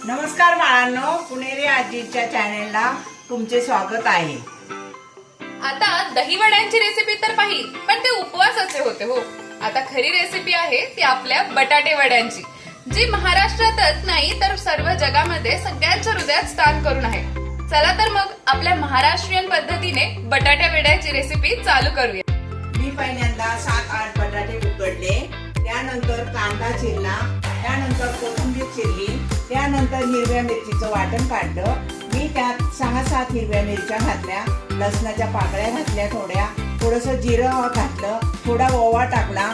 नमस्कार बाळांनो, पुणेरी आजीच्या चॅनेलला तुमचे स्वागत आहे। आता दहीवड्यांची रेसिपी तर पाहिली, पण ते उपवासाचे होते हो। आता खरी रेसिपी आहे ती आपल्या बटाटे वड्यांची, जी महाराष्ट्रातच नाही तर सर्व जगामध्ये सगळ्यांच्या हृदयात स्थान करून आहे। चला तर मग आपल्या महाराष्ट्रीयन पद्धतीने बटाटे वड्याची रेसिपी चालू करूया। मी पहिल्यांदा 7-8 बटाटे उकडले, त्यानंतर कांदा चिरला, त्यानंतर कोथिंबीर चिरली, त्यानंतर हिरव्या मिरचीचं वाटण काढलं। मी त्यात 6-7 हिरव्या मिरच्या घातल्या, लसणाच्या पाकळ्या घातल्या, थोडंसं जिरं घातलं, थोडा ओवा टाकला,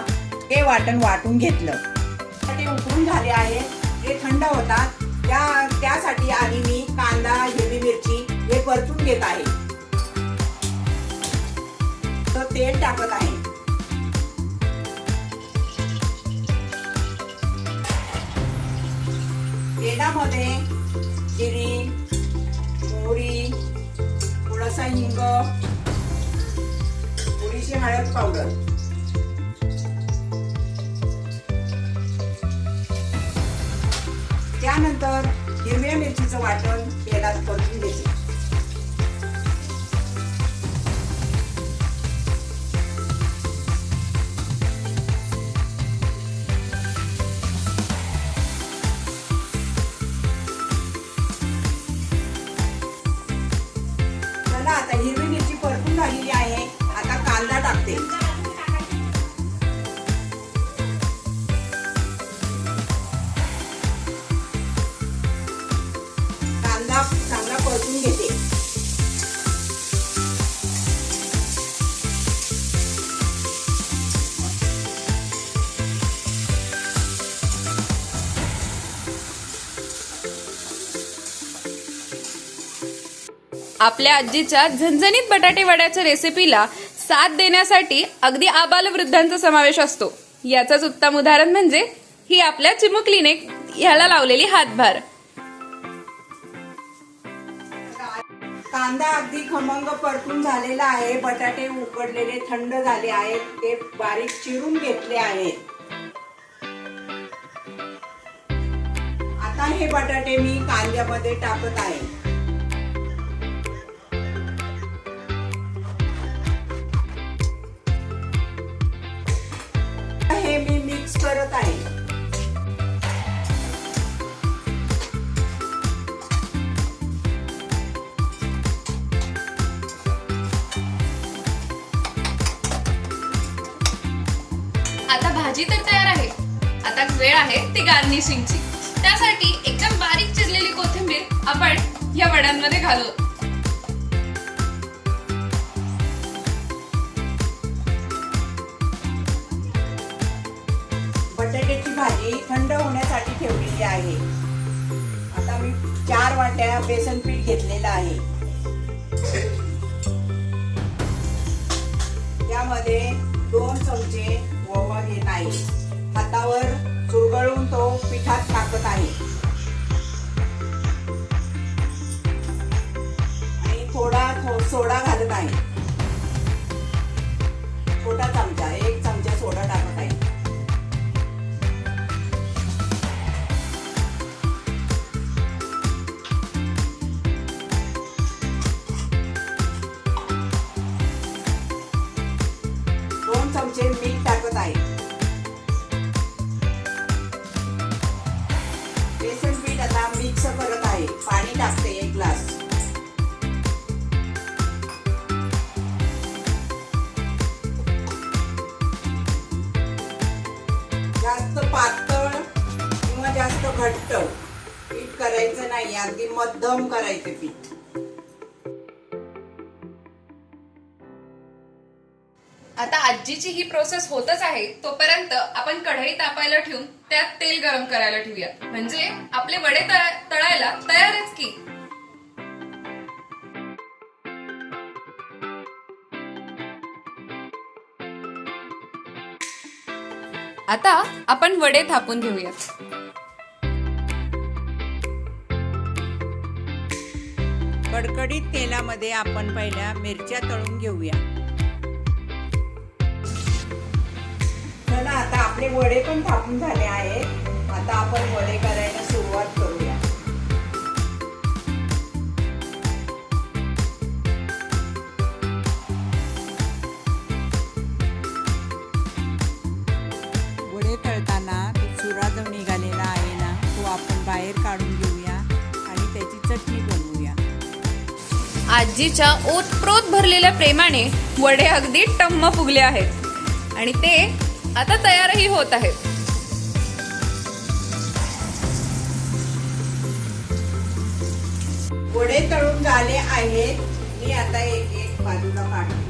ते वाटण वाटून घेतलं। ते उकळून झाले आहे, ते थंड होतात, त्यासाठी आधी मी कांदा हिरवी मिरची हे परतून घेत आहे। तर तेल टाकत आहे। तेलामध्ये जिरी, मोहरी, थोडासा हिंग, थोडीशी हळद पावडर, त्यानंतर हिरव्या मिरचीचं वाटण तेलात परतून घ्यायचे। आता हिरवी मिरची परतून झालेली आहे, आता कांदा टाकते। कांदा चांगला परतून घेते। आपल्या आजीच्या झणझणीत बटाटे वड्याच्या रेसिपीला साथ देण्यासाठी अगदी आबालवृद्धांचा समावेश असतो। याचंच उत्तम उदाहरण म्हणजे ही आपल्या चिमुकलीने ह्याला लावलेली हातभार। कांदा अगदी खमंग परतून झालेला आहे, बटाटे उकडलेले थंड झाले आहेत, ते बारीक चिरून घेतले आहेत। आता हे बटाटे मी कांद्यामध्ये टाकत आहे। हे मी मिक्स करत आहे। आता भाजी तर तयार आहे, आता वेळ आहे ती गार्निशिंगची। त्यासाठी एकदम बारीक चिरलेली कोथिंबीर आपण या वड्यांमध्ये घालू। बटाट्याची भाजी थंड होण्यासाठी ठेवलेली आहे। आता मी 4 वाट्या बेसन पीठ घेतलेलं आहे, त्यामध्ये 2 चमचे ओवा घेत आहे, हातावर चुरगळून तो पिठात टाकत आहे आणि थोडा सोडा घालत आहे। छोटा चमचा 1 चमचा सोडा टाकत आहे। चमचे मीठ टाकत आहे। बेसन पीठ आता मिक्स करत आहे, पाणी टाकते 1 ग्लास। जास्त पातळ किंवा जास्त घट्ट पीठ करायचं नाही, अगदी मध्यम करायचं पीठ। आता आजीची ही प्रोसेस होतच आहे, तोपर्यंत आपण कढई तापायला ठेवून त्यात तेल गरम करायला ठेवूया, म्हणजे आपले वडे तळायला तयारच की। आता आपण वडे थापून घेऊयात। कडकडीत तेलामध्ये आपण पहिल्या मिरच्या तळून घेऊया। चला आता आपले वडे पण थापून झाले आहेत, आता आपण वडे करायला सुरुवात करूया। आजीच्या ओतप्रोत भरलेल्या प्रेमाने वडे अगदी टम्म फुगले आहेत आणि ते आता तयारही होत आहेत. वडे तळून झाले आहेत. मी आता एक एक बाजूला काढते.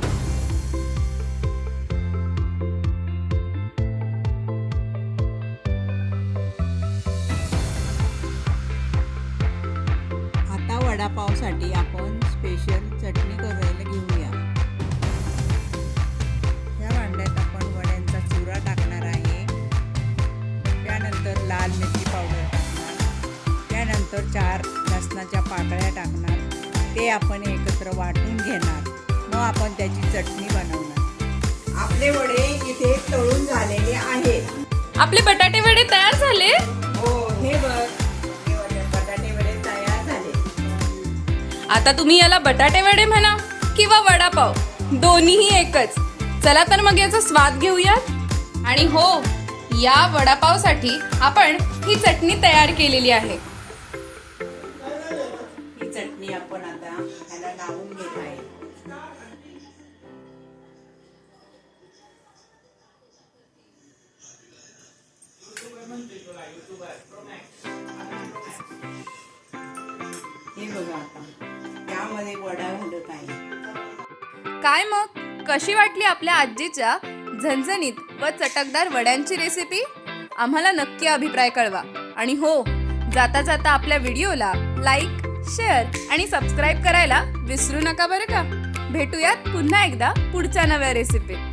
आता वडापावसाठी आपण स्पेशल चटणी करायला घेऊया. या भांड्यात आपण वड्यांचा चुरा टाकणार आहे. त्यानंतर लाल मिरची पावडर टाकणार. त्यानंतर 4 लसणाच्या पाकळ्या टाकणार. ते आपण एकत्र वाटून घेणार. मग आपण त्याची चटणी बनवणार. आपले वडे इथे तळून झालेले आहेत. आपले बटाटे वडे तयार झाले. हो, हे बघ, हे बटाटे वडे तयार झाले. आता तुम्ही याला बटाटे वडे म्हणा किंवा वडापाव, दोन्हीही एकच. चला तर मग याचा स्वाद घेऊयात. आणि हो, या वडापावसाठी आपण ही चटणी तयार केलेली आहे. ही चटणी आपण आता ह्याला लावून घेत आहे. हे बघा, आता त्यामध्ये वडा घालत आहे. काय मग, कशी वाटली आपल्या आजीच्या झणझणीत व चटकदार वड्यांची रेसिपी? आम्हाला नक्की अभिप्राय कळवा. आणि हो, जाता जाता आपल्या व्हिडिओला लाईक, शेअर आणि सबस्क्राईब करायला विसरू नका बरं का. भेटूयात पुन्हा एकदा पुढच्या नव्या रेसिपीत.